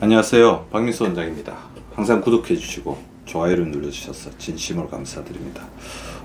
안녕하세요. 박민수 원장입니다. 항상 구독해 주시고 좋아요를 눌러주셔서 진심으로 감사드립니다.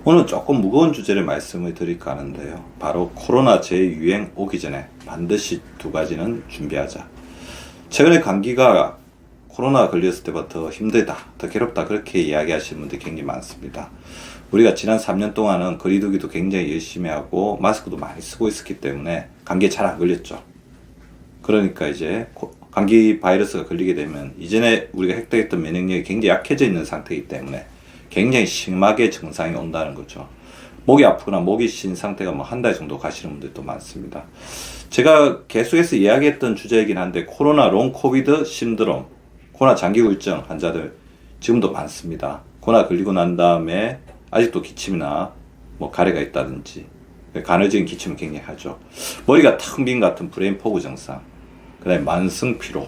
오늘 조금 무거운 주제를 말씀을 드릴까 하는데요. 바로 코로나 재유행 오기 전에 반드시 두 가지는 준비하자. 최근에 감기가 코로나 걸렸을 때보다 더 힘들다, 더 괴롭다 그렇게 이야기하시는 분들이 굉장히 많습니다. 우리가 지난 3년 동안은 거리두기도 굉장히 열심히 하고 마스크도 많이 쓰고 있었기 때문에 감기에 잘 안 걸렸죠. 그러니까 이제 감기 바이러스가 걸리게 되면 이전에 우리가 획득했던 면역력이 굉장히 약해져 있는 상태이기 때문에 굉장히 심하게 증상이 온다는 거죠. 목이 아프거나 목이 쉰 상태가 뭐 한 달 정도 가시는 분들도 많습니다. 제가 계속해서 이야기했던 주제이긴 한데 코로나 롱 코비드 신드롬, 코로나 장기 후유증 환자들 지금도 많습니다. 코로나 걸리고 난 다음에 아직도 기침이나 뭐 가래가 있다든지 간헐적인 기침은 굉장히 하죠. 머리가 텅 빈 같은 브레인 포구 증상, 그 다음에 만성 피로,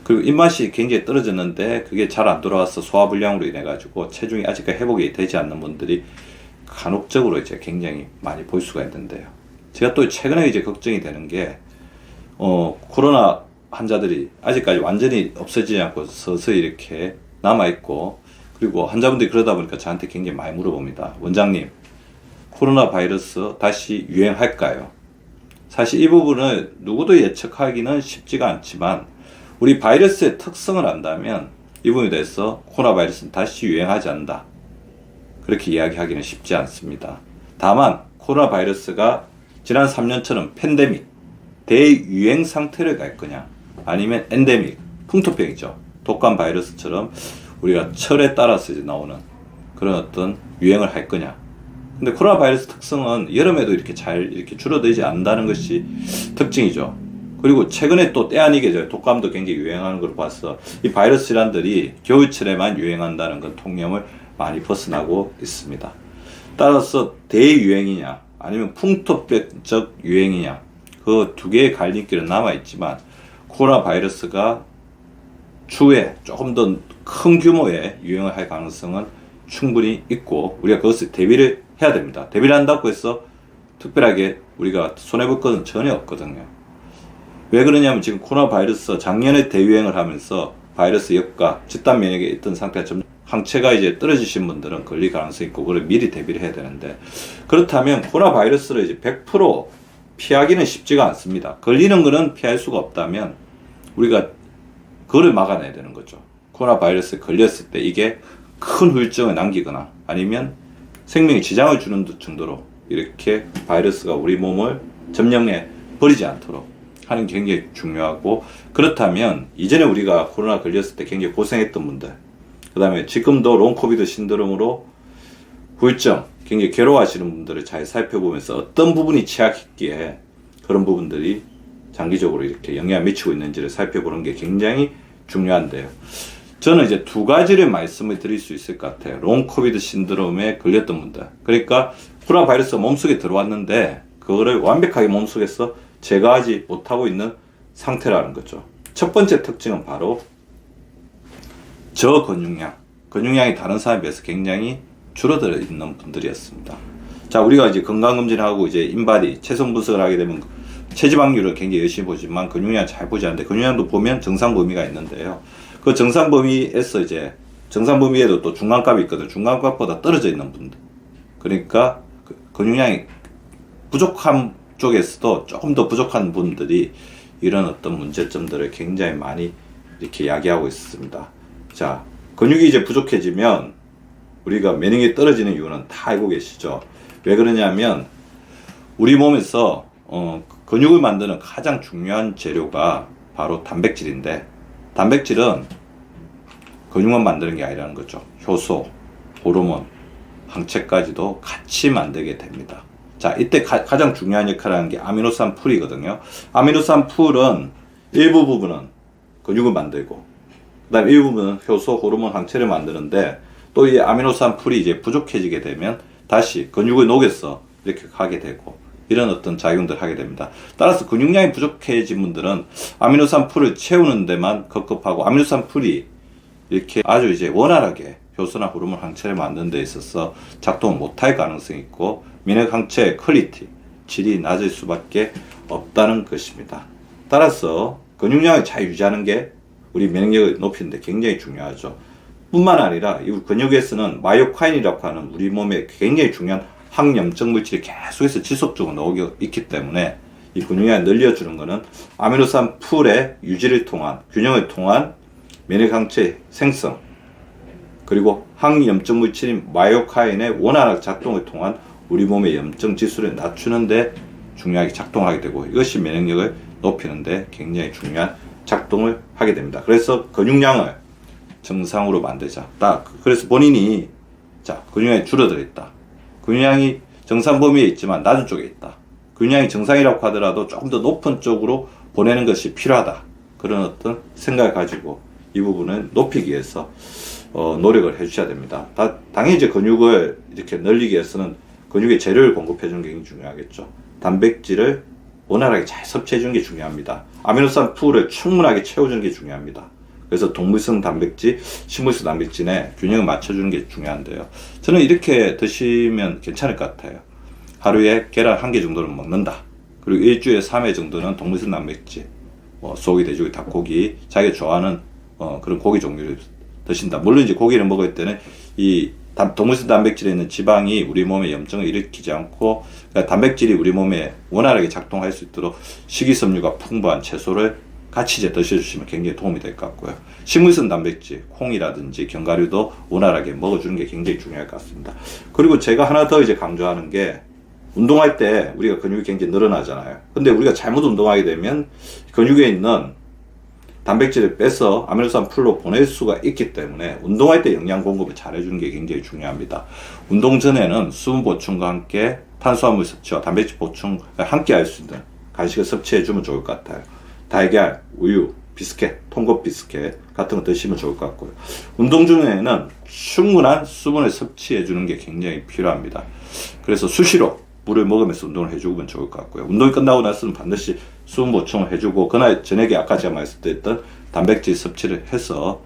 그리고 입맛이 굉장히 떨어졌는데 그게 잘 안 돌아와서 소화불량으로 인해 가지고 체중이 아직까지 회복이 되지 않는 분들이 간혹적으로 이제 굉장히 많이 볼 수가 있는데요. 제가 또 최근에 이제 걱정이 되는 게 코로나 환자들이 아직까지 완전히 없어지지 않고 서서히 이렇게 남아 있고, 그리고 환자분들이 그러다 보니까 저한테 굉장히 많이 물어봅니다. 원장님, 코로나 바이러스 다시 유행할까요? 사실 이 부분을 누구도 예측하기는 쉽지가 않지만 우리 바이러스의 특성을 안다면 이 부분에 대해서 코로나 바이러스는 다시 유행하지 않는다, 그렇게 이야기하기는 쉽지 않습니다. 다만 코로나 바이러스가 지난 3년처럼 팬데믹, 대유행 상태를 갈 거냐, 아니면 엔데믹, 풍토병이죠, 독감 바이러스처럼 우리가 철에 따라서 이제 나오는 그런 어떤 유행을 할 거냐. 근데 코로나 바이러스 특성은 여름에도 이렇게 잘 이렇게 줄어들지 않는다는 것이 특징이죠. 그리고 최근에 또 때 아니게 독감도 굉장히 유행하는 걸 봐서 이 바이러스 질환들이 겨울철에만 유행한다는 건 통념을 많이 벗어나고 있습니다. 따라서 대유행이냐 아니면 풍토병적 유행이냐, 그 두 개의 갈림길은 남아있지만 코로나 바이러스가 추후에 조금 더 큰 규모의 유행을 할 가능성은 충분히 있고 우리가 그것을 대비를 해야 됩니다. 대비를 한다고 해서 특별하게 우리가 손해볼 것은 전혀 없거든요. 왜 그러냐면 지금 코로나 바이러스 작년에 대유행을 하면서 바이러스 역과 집단 면역에 있던 상태가 좀 항체가 이제 떨어지신 분들은 걸릴 가능성이 있고 그걸 미리 대비를 해야 되는데, 그렇다면 코로나 바이러스를 이제 100% 피하기는 쉽지가 않습니다. 걸리는 거는 피할 수가 없다면 우리가 그거를 막아내야 되는 거죠. 코로나 바이러스에 걸렸을 때 이게 큰 후유증을 남기거나 아니면 생명에 지장을 주는 정도로 이렇게 바이러스가 우리 몸을 점령해 버리지 않도록 하는 게 굉장히 중요하고, 그렇다면 이전에 우리가 코로나 걸렸을 때 굉장히 고생했던 분들, 그 다음에 지금도 롱 코비드 신드롬으로 후유증 굉장히 괴로워하시는 분들을 잘 살펴보면서 어떤 부분이 취약했기에 그런 부분들이 장기적으로 이렇게 영향을 미치고 있는지를 살펴보는 게 굉장히 중요한데요. 저는 이제 두 가지를 말씀을 드릴 수 있을 것 같아요. 롱 코비드 신드롬에 걸렸던 분들, 그러니까 코로나 바이러스가 몸속에 들어왔는데 그거를 완벽하게 몸속에서 제거하지 못하고 있는 상태라는 거죠. 첫 번째 특징은 바로 저근육량, 근육량이 다른 사람에 비해서 굉장히 줄어들어 있는 분들이었습니다. 자, 우리가 이제 건강검진을 하고 이제 인바디 체성 분석을 하게 되면 체지방률을 굉장히 열심히 보지만 근육량 잘 보지 않는데, 근육량도 보면 정상 범위가 있는데요. 그 정상 범위에서 이제 정상 범위에도 또 중간값이 있거든요. 중간값보다 떨어져 있는 분들, 그러니까 근육량이 부족한 쪽에서도 조금 더 부족한 분들이 이런 어떤 문제점들을 굉장히 많이 이렇게 야기하고 있습니다. 자, 근육이 이제 부족해지면 우리가 면역력이 떨어지는 이유는 다 알고 계시죠. 왜 그러냐면 우리 몸에서 근육을 만드는 가장 중요한 재료가 바로 단백질인데, 단백질은 근육만 만드는 게 아니라는 거죠. 효소, 호르몬, 항체까지도 같이 만들게 됩니다. 자, 이때 가장 중요한 역할을 하는 게 아미노산 풀이거든요. 아미노산 풀은 일부 부분은 근육을 만들고, 그 다음에 일부분은 효소, 호르몬, 항체를 만드는데, 또 이 아미노산 풀이 이제 부족해지게 되면 다시 근육을 녹여서 이렇게 하게 되고, 이런 어떤 작용들을 하게 됩니다. 따라서 근육량이 부족해진 분들은 아미노산 풀을 채우는 데만 급급하고, 아미노산 풀이 이렇게 아주 이제 원활하게 효소나 호르몬 항체를 만드는 데 있어서 작동을 못할 가능성이 있고, 면역 항체의 퀄리티, 질이 낮을 수밖에 없다는 것입니다. 따라서 근육량을 잘 유지하는 게 우리 면역력을 높이는데 굉장히 중요하죠. 뿐만 아니라 이 근육에서는 마이오카인이라고 하는 우리 몸에 굉장히 중요한 항염증 물질이 계속해서 지속적으로 나오고 있기 때문에 이 근육량을 늘려주는 것은 아미노산 풀의 유지를 통한 균형을 통한 면역항체 생성, 그리고 항염증 물질인 마이오카인의 원활한 작동을 통한 우리 몸의 염증 지수를 낮추는데 중요하게 작동하게 되고, 이것이 면역력을 높이는데 굉장히 중요한 작동을 하게 됩니다. 그래서 근육량을 정상으로 만들자. 그래서 본인이 근육량이 줄어들어 있다. 근육량이 정상 범위에 있지만 낮은 쪽에 있다. 근육량이 정상이라고 하더라도 조금 더 높은 쪽으로 보내는 것이 필요하다. 그런 어떤 생각을 가지고 이 부분을 높이기 위해서 노력을 해주셔야 됩니다. 당연히 이제 근육을 이렇게 늘리기 위해서는 근육의 재료를 공급해 주는 게 굉장히 중요하겠죠. 단백질을 원활하게 잘 섭취해 주는 게 중요합니다. 아미노산 풀을 충분하게 채워주는 게 중요합니다. 그래서 동물성 단백질, 식물성 단백질에 균형을 맞춰주는 게 중요한데요. 저는 이렇게 드시면 괜찮을 것 같아요. 하루에 계란 1개 정도는 먹는다. 그리고 일주일에 3회 정도는 동물성 단백질, 소고기, 돼지고기, 닭고기, 자기가 좋아하는 그런 고기 종류를 드신다. 물론 이제 고기를 먹을 때는 이 동물성 단백질에 있는 지방이 우리 몸에 염증을 일으키지 않고, 그러니까 단백질이 우리 몸에 원활하게 작동할 수 있도록 식이섬유가 풍부한 채소를 같이 이제 드셔주시면 굉장히 도움이 될 것 같고요. 식물성 단백질, 콩이라든지 견과류도 원활하게 먹어주는 게 굉장히 중요할 것 같습니다. 그리고 제가 하나 더 이제 강조하는 게, 운동할 때 우리가 근육이 굉장히 늘어나잖아요. 근데 우리가 잘못 운동하게 되면 근육에 있는 단백질을 빼서 아미노산 풀로 보낼 수가 있기 때문에 운동할 때 영양 공급을 잘 해주는 게 굉장히 중요합니다. 운동 전에는 수분 보충과 함께 탄수화물 섭취와 단백질 보충을 함께 할 수 있는 간식을 섭취해 주면 좋을 것 같아요. 달걀, 우유, 비스켓, 통곡 비스켓 같은 거 드시면 좋을 것 같고요. 운동 중에는 충분한 수분을 섭취해 주는 게 굉장히 필요합니다. 그래서 수시로 물을 먹으면서 운동을 해주면 좋을 것 같고요. 운동이 끝나고 나서는 반드시 수분 보충을 해주고, 그날 저녁에 아까 제가 말씀드렸던 단백질 섭취를 해서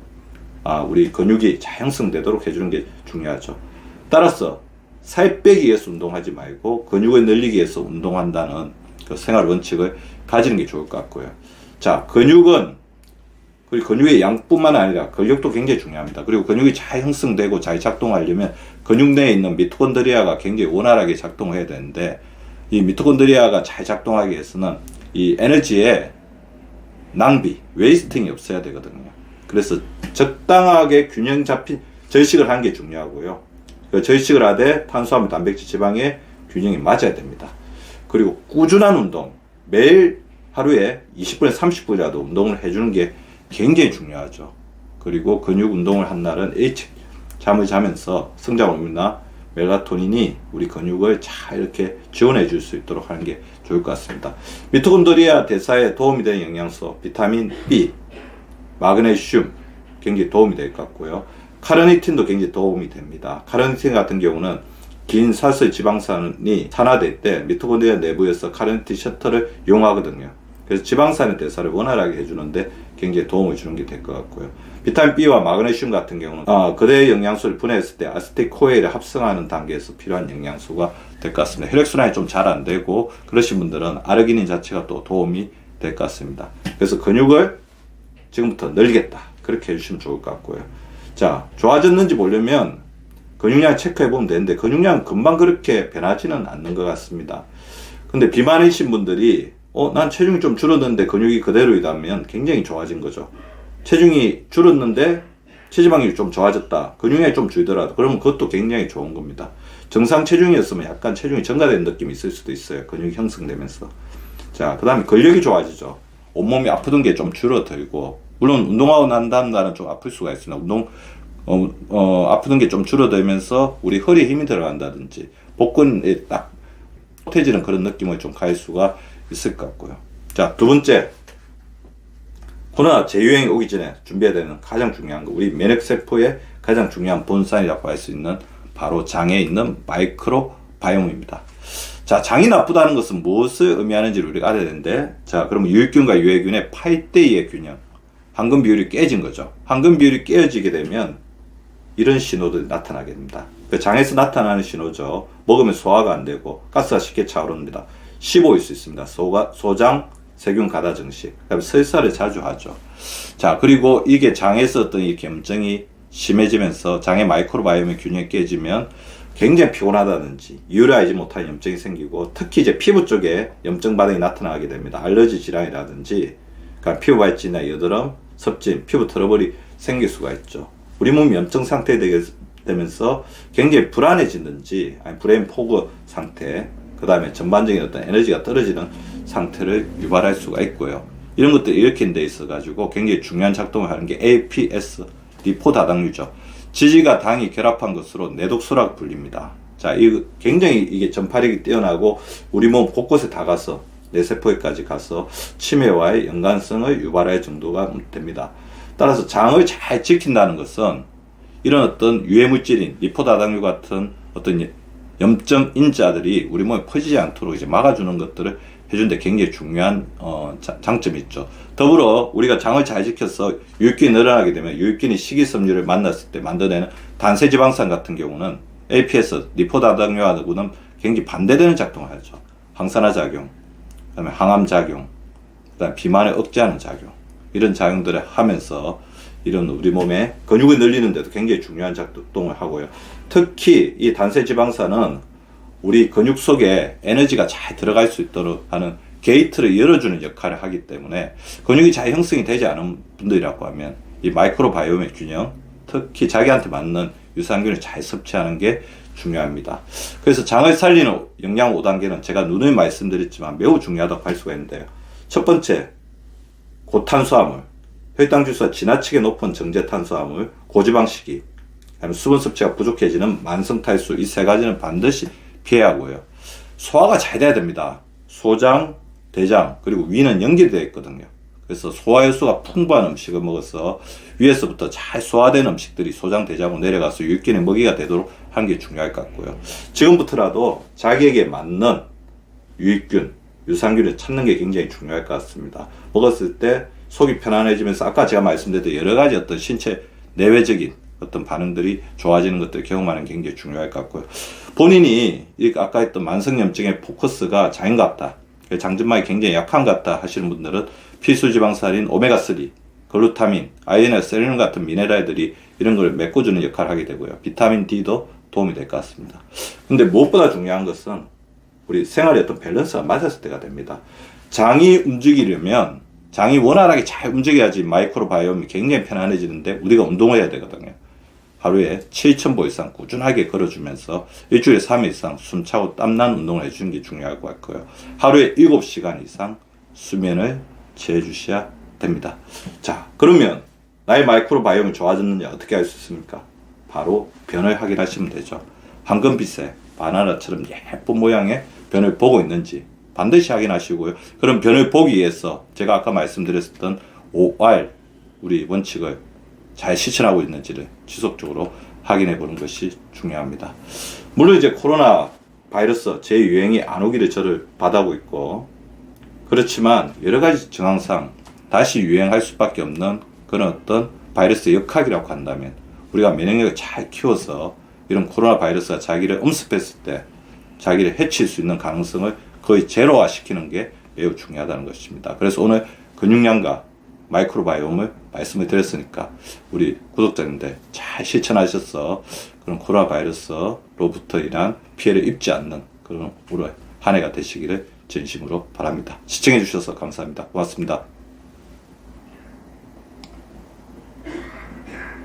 우리 근육이 잘 형성되도록 해주는 게 중요하죠. 따라서 살 빼기 위해서 운동하지 말고 근육을 늘리기 위해서 운동한다는 그 생활 원칙을 가지는 게 좋을 것 같고요. 자, 그리고 근육의 양뿐만 아니라 근력도 굉장히 중요합니다. 그리고 근육이 잘 형성되고 잘 작동하려면 근육 내에 있는 미토콘드리아가 굉장히 원활하게 작동해야 되는데, 이 미토콘드리아가 잘 작동하기 위해서는 이 에너지의 낭비, 웨이스팅이 없어야 되거든요. 그래서 적당하게 균형 잡힌 절식을 하는 게 중요하고요. 그 절식을 하되 탄수화물, 단백질, 지방의 균형이 맞아야 됩니다. 그리고 꾸준한 운동, 매일 하루에 20분에서 30분이라도 운동을 해주는 게 굉장히 중요하죠. 그리고 근육 운동을 한 날은 일찍 잠을 자면서 성장 호르몬이나 멜라토닌이 우리 근육을 잘 이렇게 지원해 줄 수 있도록 하는 게 좋을 것 같습니다. 미토콘드리아 대사에 도움이 되는 영양소, 비타민 B, 마그네슘 굉장히 도움이 될 것 같고요. 카르니틴도 굉장히 도움이 됩니다. 카르니틴 같은 경우는 긴 사슬 지방산이 산화될 때 미토콘드리아 내부에서 카르니틴 셔틀을 이용하거든요. 그래서 지방산의 대사를 원활하게 해주는데 굉장히 도움을 주는 게 될 것 같고요. 비타민 B와 마그네슘 같은 경우는 그대의 영양소를 분해했을 때 아세틸코에를 합성하는 단계에서 필요한 영양소가 될 것 같습니다. 혈액순환이 좀 잘 안 되고 그러신 분들은 아르기닌 자체가 또 도움이 될 것 같습니다. 그래서 근육을 지금부터 늘리겠다, 그렇게 해주시면 좋을 것 같고요. 자, 좋아졌는지 보려면 근육량 체크해 보면 되는데 근육량은 금방 그렇게 변하지는 않는 것 같습니다. 근데 비만이신 분들이 난 체중이 좀 줄었는데 근육이 그대로이다면 굉장히 좋아진 거죠. 체중이 줄었는데 체지방이 좀 좋아졌다, 근육량이 좀 줄더라도, 그러면 그것도 굉장히 좋은 겁니다. 정상 체중이었으면 약간 체중이 증가된 느낌이 있을 수도 있어요. 근육이 형성되면서. 자, 그 다음에 근력이 좋아지죠. 온몸이 아프던 게 좀 줄어들고, 물론 운동하고 난 다음 날은 좀 아플 수가 있으나 아프던 게 좀 줄어들면서 우리 허리에 힘이 들어간다든지 복근에 딱 솟해지는 그런 느낌을 좀 가질 수가 있을 것 같고요. 자, 두 번째, 코로나 재유행이 오기 전에 준비해야 되는 가장 중요한 거, 우리 면역세포의 가장 중요한 본산이라고 할 수 있는 바로 장에 있는 마이크로바이옴입니다. 자, 장이 나쁘다는 것은 무엇을 의미하는지를 우리가 알아야 되는데, 자, 그러면 유익균과 유해균의 8대2의 균형, 황금 비율이 깨진 거죠. 황금 비율이 깨어지게 되면 이런 신호들이 나타나게 됩니다. 장에서 나타나는 신호죠. 먹으면 소화가 안 되고 가스가 쉽게 차오릅니다. 15일 수 있습니다. 소장 세균 가다 증식, 그다음에 설사를 자주 하죠. 자, 그리고 이게 장에서 어떤 이 염증이 심해지면서 장의 마이크로바이옴의 균형이 깨지면 굉장히 피곤하다든지 이유를 알지 못한 염증이 생기고, 특히 이제 피부 쪽에 염증 반응이 나타나게 됩니다. 알러지 질환이라든지, 그러니까 피부 발진이나 여드름, 섭진, 피부 트러블이 생길 수가 있죠. 우리 몸이 염증 상태에 되면서 굉장히 불안해지든지, 아니 브레인 포그 상태, 그 다음에 전반적인 어떤 에너지가 떨어지는 상태를 유발할 수가 있고요. 이런 것들이 일으킨 데 있어 가지고 굉장히 중요한 작동을 하는 게 APS, 리포 다당류죠. 지지가 당이 결합한 것으로 내독소라고 불립니다. 자, 이 굉장히 이게 전파력이 뛰어나고 우리 몸 곳곳에 다 가서 뇌세포에까지 가서 치매와의 연관성을 유발할 정도가 됩니다. 따라서 장을 잘 지킨다는 것은 이런 어떤 유해물질인 리포다당류 같은 어떤 염증 인자들이 우리 몸에 퍼지지 않도록 이제 막아주는 것들을 해주는데 굉장히 중요한 장점이 있죠. 더불어 우리가 장을 잘 지켜서 유익균이 늘어나게 되면 유익균이 식이섬유를 만났을 때 만들어내는 단세지방산 같은 경우는 APS, 리포다당류하고는 굉장히 반대되는 작동을 하죠. 항산화 작용, 그다음에 항암 작용, 그다음에 비만을 억제하는 작용, 이런 작용들을 하면서 이런 우리 몸의 근육을 늘리는 데도 굉장히 중요한 작동을 하고요. 특히 이 단세지방산은 우리 근육 속에 에너지가 잘 들어갈 수 있도록 하는 게이트를 열어주는 역할을 하기 때문에 근육이 잘 형성이 되지 않은 분들이라고 하면 이 마이크로바이옴의 균형, 특히 자기한테 맞는 유산균을 잘 섭취하는 게 중요합니다. 그래서 장을 살리는 영양 5단계는 제가 누누이 말씀드렸지만 매우 중요하다고 할 수가 있는데요. 첫 번째, 고탄수화물, 혈당 지수가 지나치게 높은 정제탄수화물, 고지방식이, 수분 섭취가 부족해지는 만성탈수, 이 세 가지는 반드시 피해야 하고요. 소화가 잘 돼야 됩니다. 소장, 대장, 그리고 위는 연결되어 있거든요. 그래서 소화효소가 풍부한 음식을 먹어서 위에서부터 잘 소화된 음식들이 소장, 대장으로 내려가서 유익균의 먹이가 되도록 하는 게 중요할 것 같고요. 지금부터라도 자기에게 맞는 유익균, 유산균을 찾는 게 굉장히 중요할 것 같습니다. 먹었을 때 속이 편안해지면서 아까 제가 말씀드렸던 여러 가지 어떤 신체 내외적인 어떤 반응들이 좋아지는 것들을 경험하는 게 굉장히 중요할 것 같고요. 본인이 아까 했던 만성염증의 포커스가 장인 같다, 장점만이 굉장히 약한 것 같다 하시는 분들은 필수지방산인 오메가3, 글루타민, 아연이나 세리늄 같은 미네랄들이 이런 걸 메꿔주는 역할을 하게 되고요. 비타민 D도 도움이 될 것 같습니다. 근데 무엇보다 중요한 것은 우리 생활의 어떤 밸런스가 맞았을 때가 됩니다. 장이 움직이려면 장이 원활하게 잘 움직여야지 마이크로바이옴이 굉장히 편안해지는데 우리가 운동을 해야 되거든요. 하루에 7,000보 이상 꾸준하게 걸어주면서 일주일에 3일 이상 숨차고 땀난 운동을 해주는 게 중요할 것 같고요. 하루에 7시간 이상 수면을 취해주셔야 됩니다. 자, 그러면 나의 마이크로바이옴이 좋아졌느냐 어떻게 알 수 있습니까? 바로 변을 확인하시면 되죠. 황금빛의 바나나처럼 예쁜 모양의 변을 보고 있는지 반드시 확인하시고요. 그럼 변을 보기 위해서 제가 아까 말씀드렸던 5R 우리 원칙을 잘 실천하고 있는지를 지속적으로 확인해 보는 것이 중요합니다. 물론 이제 코로나 바이러스 재유행이 안 오기를 저를 바라고 있고, 그렇지만 여러 가지 증상상 다시 유행할 수밖에 없는 그런 어떤 바이러스 역학이라고 한다면 우리가 면역력을 잘 키워서 이런 코로나 바이러스가 자기를 엄습했을 때 자기를 해칠 수 있는 가능성을 거의 제로화 시키는 게 매우 중요하다는 것입니다. 그래서 오늘 근육량과 마이크로바이옴을 말씀을 드렸으니까 우리 구독자님들 잘 실천하셔서 그런 코로나 바이러스로부터 인한 피해를 입지 않는 그런 올해 한 해가 되시기를 진심으로 바랍니다. 시청해 주셔서 감사합니다. 고맙습니다.